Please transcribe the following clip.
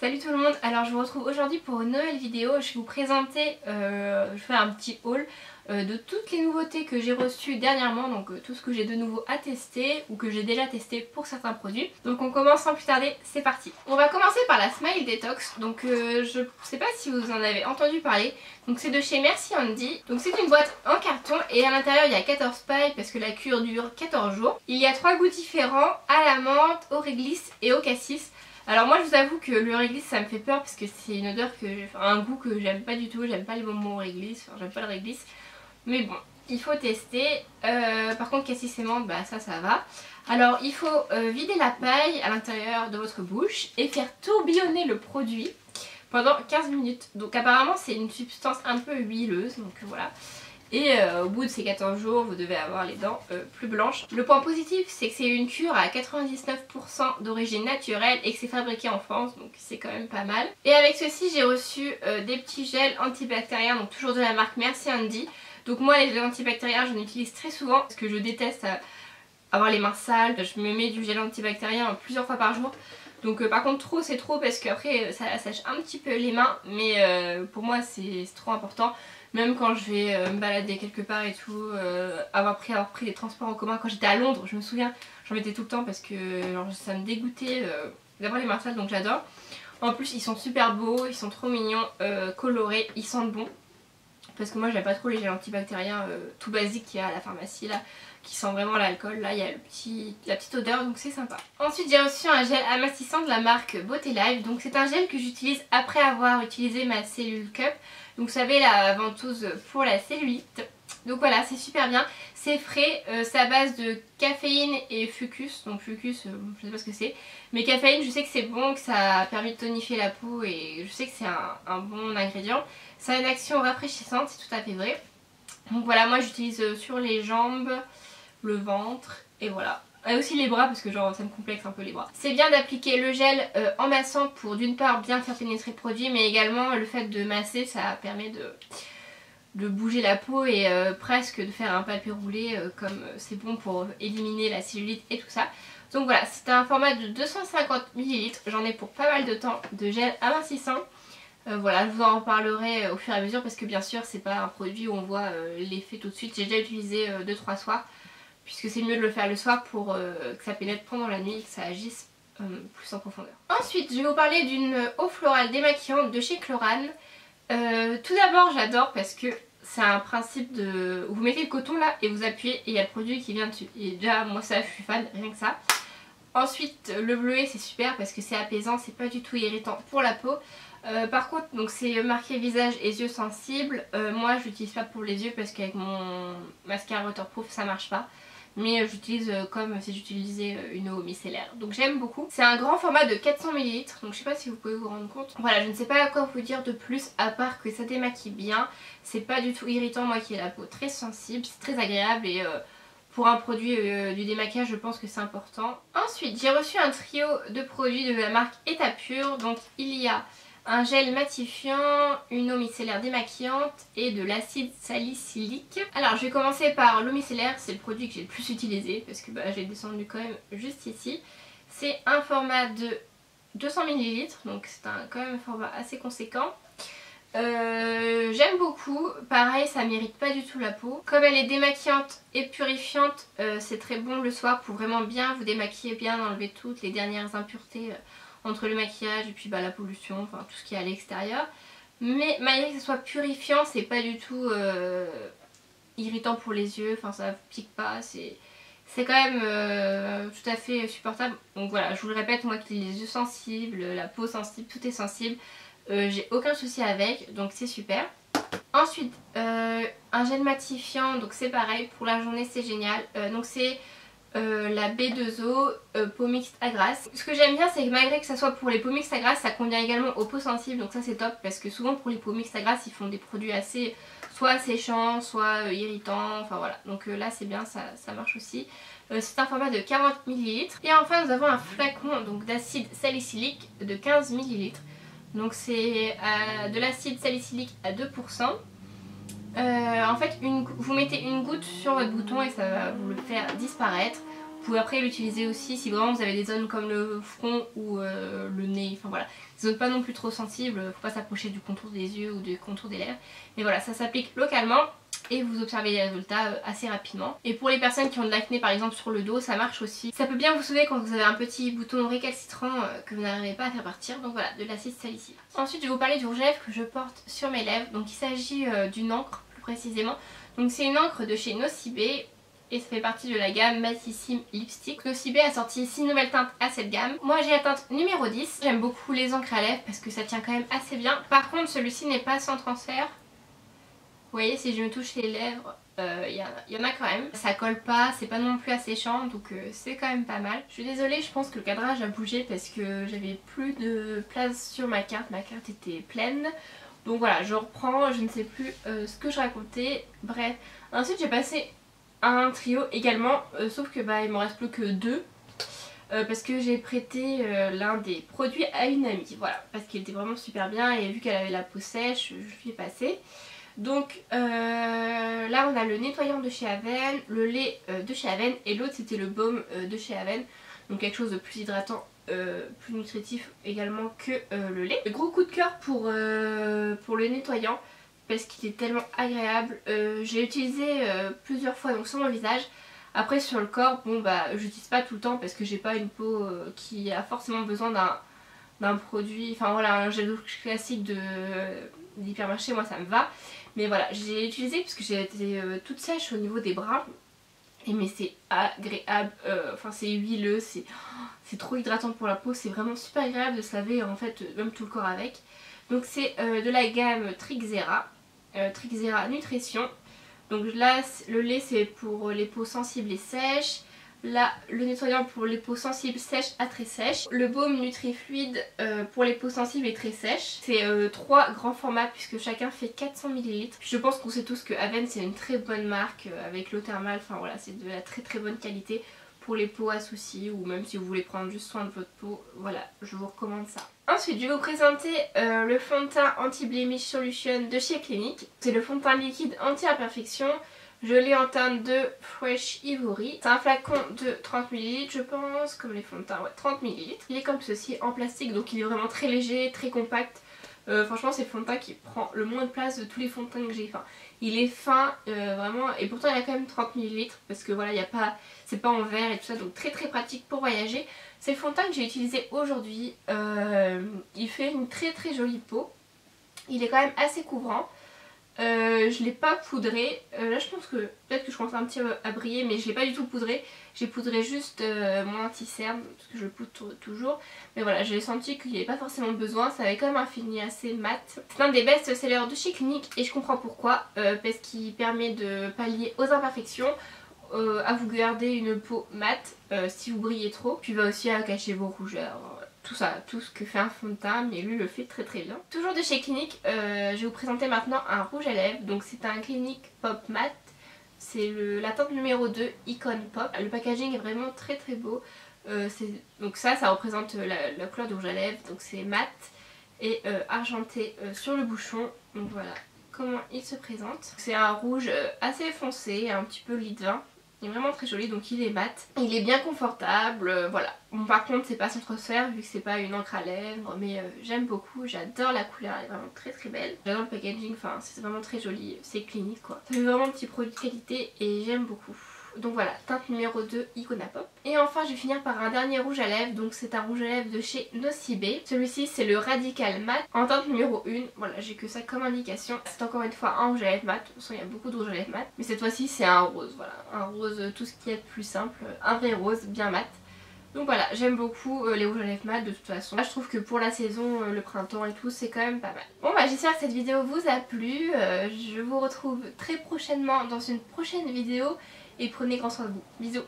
Salut tout le monde, alors je vous retrouve aujourd'hui pour une nouvelle vidéo. Je vais vous présenter, je fais un petit haul de toutes les nouveautés que j'ai reçues dernièrement. Donc tout ce que j'ai de nouveau à tester ou que j'ai déjà testé pour certains produits. Donc on commence sans plus tarder, c'est parti. On va commencer par la Smile Detox. Donc je sais pas si vous en avez entendu parler. Donc c'est de chez Merci Handy. Donc c'est une boîte en carton et à l'intérieur il y a 14 pailles parce que la cure dure 14 jours. Il y a 3 goûts différents, à la menthe, au réglisse et au cassis. Alors moi je vous avoue que le réglisse ça me fait peur parce que c'est une odeur un goût que j'aime pas du tout, j'aime pas les bonbons au réglisse, enfin j'aime pas le réglisse. Mais bon, il faut tester. Par contre cassis et menthe, bah ça va. Alors il faut vider la paille à l'intérieur de votre bouche et faire tourbillonner le produit pendant 15 minutes. Donc apparemment c'est une substance un peu huileuse, donc voilà. Et au bout de ces 14 jours, vous devez avoir les dents plus blanches. Le point positif, c'est que c'est une cure à 99% d'origine naturelle et que c'est fabriqué en France, donc c'est quand même pas mal. Et avec ceci, j'ai reçu des petits gels antibactériens, donc toujours de la marque Merci Handy. Donc moi, les gels antibactériens, j'en utilise très souvent parce que je déteste avoir les mains sales. Je me mets du gel antibactérien plusieurs fois par jour. Donc par contre trop c'est trop parce qu'après ça sèche un petit peu les mains, mais pour moi c'est trop important. Même quand je vais me balader quelque part et tout, avoir pris les transports en commun. Quand j'étais à Londres, je me souviens, j'en mettais tout le temps parce que genre, ça me dégoûtait d'avoir les mains sales, donc j'adore. En plus ils sont super beaux, ils sont trop mignons, colorés, ils sentent bon. Parce que moi j'aime pas trop les gels antibactériens tout basiques qu'il y a à la pharmacie là, qui sent vraiment l'alcool. Là il y a la petite odeur, donc c'est sympa. Ensuite j'ai reçu un gel amincissant de la marque Beauté Life. Donc c'est un gel que j'utilise après avoir utilisé ma Cellule Cup. Donc vous savez la ventouse pour la cellulite. Donc voilà, c'est super bien, c'est frais, c'est à base de caféine et fucus. Donc fucus, je sais pas ce que c'est, mais caféine je sais que c'est bon, que ça a permis de tonifier la peau et je sais que c'est un bon ingrédient. Ça a une action rafraîchissante, c'est tout à fait vrai. Donc voilà, moi j'utilise sur les jambes, le ventre et voilà. Et aussi les bras parce que genre ça me complexe un peu les bras. C'est bien d'appliquer le gel en massant pour d'une part bien faire pénétrer le produit, mais également le fait de masser ça permet de bouger la peau et presque de faire un papier roulé comme c'est bon pour éliminer la cellulite et tout ça. Donc voilà, c'est un format de 250 ml, j'en ai pour pas mal de temps de gel amincissant. Voilà, je vous en reparlerai au fur et à mesure parce que bien sûr c'est pas un produit où on voit l'effet tout de suite. J'ai déjà utilisé 2-3 soirs puisque c'est mieux de le faire le soir pour que ça pénètre pendant la nuit et que ça agisse plus en profondeur. Ensuite je vais vous parler d'une eau florale démaquillante de chez Chlorane. Tout d'abord j'adore parce que c'est un principe de... Vous mettez le coton là et vous appuyez et il y a le produit qui vient dessus. Et déjà moi ça je suis fan, rien que ça. Ensuite le bleuet c'est super parce que c'est apaisant, c'est pas du tout irritant pour la peau. Par contre donc c'est marqué visage et yeux sensibles. Moi je l'utilise pas pour les yeux parce qu'avec mon mascara waterproof ça marche pas. Mais j'utilise comme si j'utilisais une eau micellaire. Donc j'aime beaucoup. C'est un grand format de 400 ml. Donc je sais pas si vous pouvez vous rendre compte. Voilà, je ne sais pas quoi vous dire de plus à part que ça démaquille bien. C'est pas du tout irritant, moi qui ai la peau très sensible. C'est très agréable et pour un produit du démaquillage je pense que c'est important. Ensuite j'ai reçu un trio de produits de la marque Etapure. Donc il y a un gel matifiant, une eau micellaire démaquillante et de l'acide salicylique. Alors je vais commencer par l'eau micellaire, c'est le produit que j'ai le plus utilisé parce que j'ai descendu quand même juste ici. C'est un format de 200 ml, donc c'est quand même un format assez conséquent. J'aime beaucoup, pareil ça mérite pas du tout la peau. Comme elle est démaquillante et purifiante, c'est très bon le soir pour vraiment bien vous démaquiller, bien enlever toutes les dernières impuretés entre le maquillage et puis la pollution, enfin tout ce qui est à l'extérieur. Mais malgré que ce soit purifiant, c'est pas du tout irritant pour les yeux, enfin ça pique pas, c'est quand même tout à fait supportable. Donc voilà, je vous le répète, moi qui ai les yeux sensibles, la peau sensible, tout est sensible, j'ai aucun souci avec, donc c'est super. Ensuite, un gel matifiant, donc c'est pareil, pour la journée c'est génial. Donc c'est la B2O peau mixte à grasse. Ce que j'aime bien c'est que malgré que ça soit pour les peaux mixtes à grasse, ça convient également aux peaux sensibles, donc ça c'est top parce que souvent pour les peaux mixtes à grasse ils font des produits assez soit séchants, soit irritants, enfin voilà. Donc là c'est bien, ça marche aussi. C'est un format de 40 ml. Et enfin nous avons un flacon d'acide salicylique de 15 ml. Donc c'est de l'acide salicylique à 2%. En fait vous mettez une goutte sur votre bouton et ça va vous le faire disparaître. Vous pouvez après l'utiliser aussi si vraiment vous avez des zones comme le front ou le nez, enfin voilà, des zones pas non plus trop sensibles, faut pas s'approcher du contour des yeux ou du contour des lèvres. Mais voilà, ça s'applique localement et vous observez les résultats assez rapidement. Et pour les personnes qui ont de l'acné par exemple sur le dos, ça marche aussi. Ça peut bien vous sauver quand vous avez un petit bouton récalcitrant que vous n'arrivez pas à faire partir. Donc voilà, de l'acide salicylate. Ensuite je vais vous parler du rouge à lèvres que je porte sur mes lèvres. Donc il s'agit d'une encre plus précisément. Donc c'est une encre de chez Nocibé. Et ça fait partie de la gamme Mattissime Lipstick. Nocibé a sorti 6 nouvelles teintes à cette gamme. Moi j'ai la teinte numéro 10. J'aime beaucoup les encres à lèvres parce que ça tient quand même assez bien. Par contre celui-ci n'est pas sans transfert. Vous voyez, si je me touche les lèvres, il y en a quand même. Ça colle pas, c'est pas non plus asséchant, donc c'est quand même pas mal. Je suis désolée, je pense que le cadrage a bougé parce que j'avais plus de place sur ma carte était pleine. Donc voilà, je reprends, je ne sais plus ce que je racontais. Bref, ensuite j'ai passé un trio également, sauf que bah il m'en reste plus que 2. Parce que j'ai prêté l'un des produits à une amie, voilà, parce qu'il était vraiment super bien et vu qu'elle avait la peau sèche, je lui ai passé. Donc là on a le nettoyant de chez Aven, le lait de chez Aven et l'autre c'était le baume de chez Aven. Donc quelque chose de plus hydratant, plus nutritif également que le lait. Le gros coup de cœur pour le nettoyant parce qu'il est tellement agréable. J'ai utilisé plusieurs fois donc sur mon visage. Après sur le corps, bon bah j'utilise pas tout le temps parce que j'ai pas une peau qui a forcément besoin d'un produit, enfin voilà, un gel douche classique d'hypermarché, moi ça me va. Mais voilà, j'ai utilisé parce que j'ai été toute sèche au niveau des bras. Et mais c'est agréable, enfin c'est huileux, c'est trop hydratant pour la peau, c'est vraiment super agréable de se laver en fait même tout le corps avec. Donc c'est de la gamme Trixera, Trixera Nutrition. Donc là le lait c'est pour les peaux sensibles et sèches. Là, le nettoyant pour les peaux sensibles sèches à très sèches. Le baume Nutrifluide pour les peaux sensibles et très sèches. C'est 3 grands formats puisque chacun fait 400 ml. Je pense qu'on sait tous que Aven c'est une très bonne marque avec l'eau thermale. Enfin voilà, c'est de la très bonne qualité pour les peaux à soucis ou même si vous voulez prendre juste soin de votre peau. Voilà, je vous recommande ça. Ensuite, je vais vous présenter le fond de teint Anti-Blemish Solution de chez Clinique. C'est le fond de teint liquide anti-imperfection. Je l'ai en teinte de Fresh Ivory. C'est un flacon de 30 ml je pense, comme les fonds de teint, ouais, 30 ml. Il est comme ceci en plastique, donc il est vraiment très léger, très compact. Franchement c'est le fond de teint qui prend le moins de place de tous les fonds de teint que j'ai. Enfin, il est fin vraiment, et pourtant il a quand même 30 ml parce que voilà, c'est pas en verre et tout ça, donc très pratique pour voyager. C'est le fond de teint que j'ai utilisé aujourd'hui. Il fait une très jolie peau. Il est quand même assez couvrant. Je l'ai pas poudré, là je pense que peut-être que je commence un petit peu à briller, mais je l'ai pas du tout poudré. J'ai poudré juste mon anti-cerne parce que je le poudre toujours, mais voilà, j'ai senti qu'il n'y avait pas forcément besoin. Ça avait quand même un fini assez mat. C'est un des best-sellers de chez Clinique et je comprends pourquoi, parce qu'il permet de pallier aux imperfections, à vous garder une peau mate si vous brillez trop, puis va aussi à cacher vos rougeurs. Tout ça, tout ce que fait un fond de teint, mais lui le fait très bien. Toujours de chez Clinique, je vais vous présenter maintenant un rouge à lèvres. Donc c'est un Clinique Pop Matte. C'est la teinte numéro 2, Icon Pop. Le packaging est vraiment très beau. Donc ça représente la couleur de rouge à lèvres. Donc c'est mat et argenté sur le bouchon. Donc voilà comment il se présente. C'est un rouge assez foncé, un petit peu lit de vin. Il est vraiment très joli, donc il est mat. Il est bien confortable, voilà. Bon, par contre c'est pas sans transfert vu que c'est pas une encre à lèvres, mais j'aime beaucoup, j'adore la couleur, elle est vraiment très belle. J'adore le packaging, enfin c'est vraiment très joli, c'est Clinique quoi. Ça fait vraiment un petit produit de qualité et j'aime beaucoup. Donc voilà, teinte numéro 2, Icona Pop. Et enfin je vais finir par un dernier rouge à lèvres, donc c'est un rouge à lèvres de chez Nocibé. Celui-ci c'est le Radical Matte en teinte numéro 1, voilà j'ai que ça comme indication. C'est encore une fois un rouge à lèvres mat, de toute façon il y a beaucoup de rouge à lèvres mat. Mais cette fois-ci c'est un rose, voilà, un rose tout ce qui est de plus simple, un vrai rose bien mat. Donc voilà, j'aime beaucoup les rouges à lèvres mat de toute façon. Là je trouve que pour la saison, le printemps et tout, c'est quand même pas mal. Bon bah j'espère que cette vidéo vous a plu. Je vous retrouve très prochainement dans une prochaine vidéo. Et prenez grand soin de vous. Bisous.